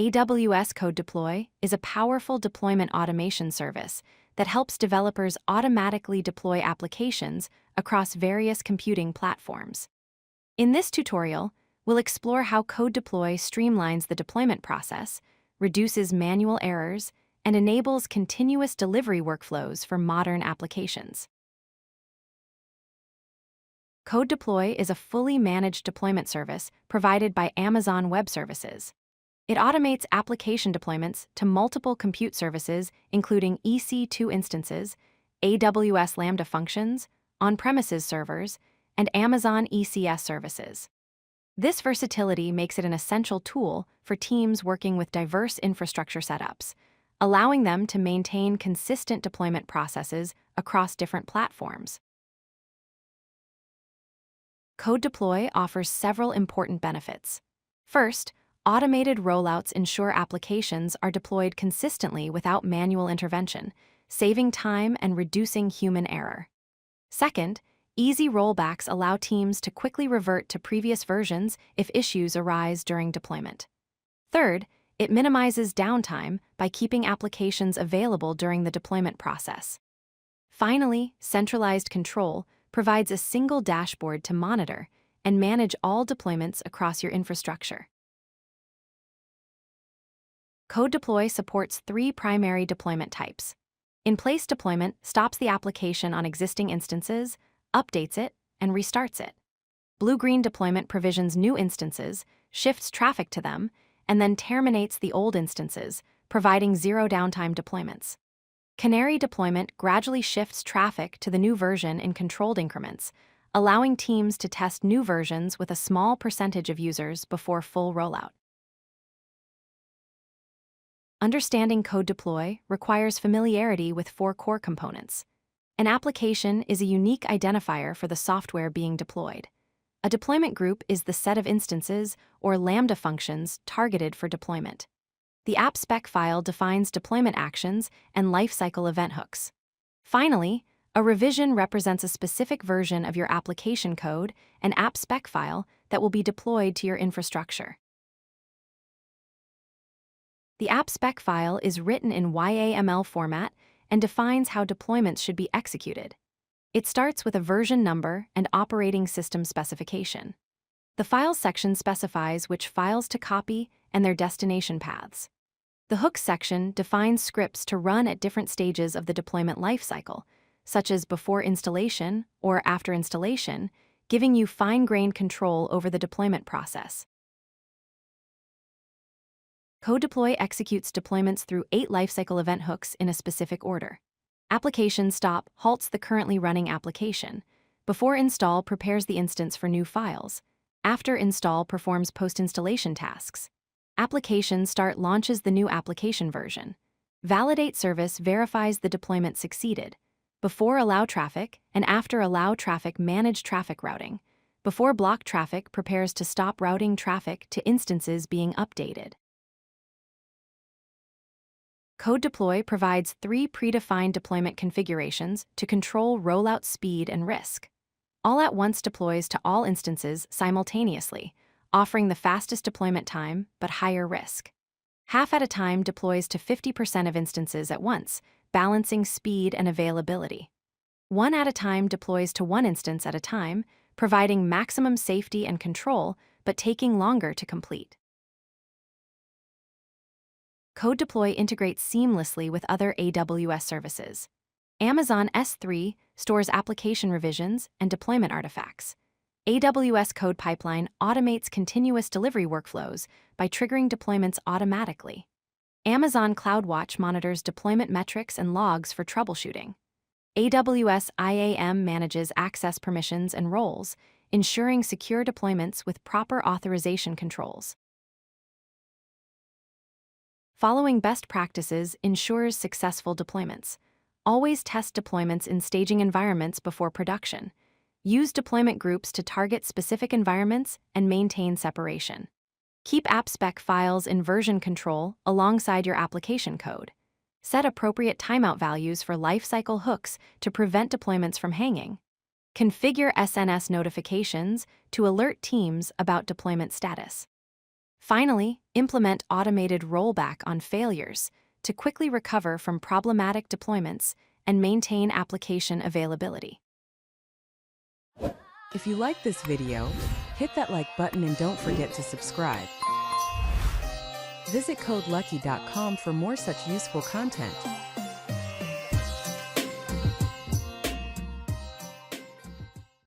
AWS CodeDeploy is a powerful deployment automation service that helps developers automatically deploy applications across various computing platforms. In this tutorial, we'll explore how CodeDeploy streamlines the deployment process, reduces manual errors, and enables continuous delivery workflows for modern applications. CodeDeploy is a fully managed deployment service provided by Amazon Web Services. It automates application deployments to multiple compute services, including EC2 instances, AWS Lambda functions, on-premises servers, and Amazon ECS services. This versatility makes it an essential tool for teams working with diverse infrastructure setups, allowing them to maintain consistent deployment processes across different platforms. CodeDeploy offers several important benefits. First, automated rollouts ensure applications are deployed consistently without manual intervention, saving time and reducing human error. Second, easy rollbacks allow teams to quickly revert to previous versions if issues arise during deployment. Third, it minimizes downtime by keeping applications available during the deployment process. Finally, centralized control provides a single dashboard to monitor and manage all deployments across your infrastructure. CodeDeploy supports 3 primary deployment types. In-place deployment stops the application on existing instances, updates it, and restarts it. Blue-green deployment provisions new instances, shifts traffic to them, and then terminates the old instances, providing zero downtime deployments. Canary deployment gradually shifts traffic to the new version in controlled increments, allowing teams to test new versions with a small percentage of users before full rollout. Understanding CodeDeploy requires familiarity with 4 core components. An application is a unique identifier for the software being deployed. A deployment group is the set of instances or Lambda functions targeted for deployment. The AppSpec file defines deployment actions and Lifecycle event hooks. Finally, a revision represents a specific version of your application code and AppSpec file that will be deployed to your infrastructure. The AppSpec file is written in YAML format and defines how deployments should be executed. It starts with a version number and operating system specification. The Files section specifies which files to copy and their destination paths. The Hooks section defines scripts to run at different stages of the deployment lifecycle, such as before installation or after installation, giving you fine-grained control over the deployment process. CodeDeploy executes deployments through 8 lifecycle event hooks in a specific order. Application stop halts the currently running application. Before install prepares the instance for new files. After install performs post-installation tasks. Application start launches the new application version. Validate service verifies the deployment succeeded. Before allow traffic and after allow traffic manage traffic routing. Before block traffic prepares to stop routing traffic to instances being updated. CodeDeploy provides 3 predefined deployment configurations to control rollout speed and risk. All-at-once deploys to all instances simultaneously, offering the fastest deployment time but higher risk. Half-at-a-time deploys to 50% of instances at once, balancing speed and availability. One-at-a-time deploys to one instance at a time, providing maximum safety and control but taking longer to complete. CodeDeploy integrates seamlessly with other AWS services. Amazon S3 stores application revisions and deployment artifacts. AWS CodePipeline automates continuous delivery workflows by triggering deployments automatically. Amazon CloudWatch monitors deployment metrics and logs for troubleshooting. AWS IAM manages access permissions and roles, ensuring secure deployments with proper authorization controls. Following best practices ensures successful deployments. Always test deployments in staging environments before production. Use deployment groups to target specific environments and maintain separation. Keep AppSpec files in version control alongside your application code. Set appropriate timeout values for lifecycle hooks to prevent deployments from hanging. Configure SNS notifications to alert teams about deployment status. Finally, implement automated rollback on failures to quickly recover from problematic deployments and maintain application availability. If you like this video, hit that like button and don't forget to subscribe. Visit codelucky.com for more such useful content.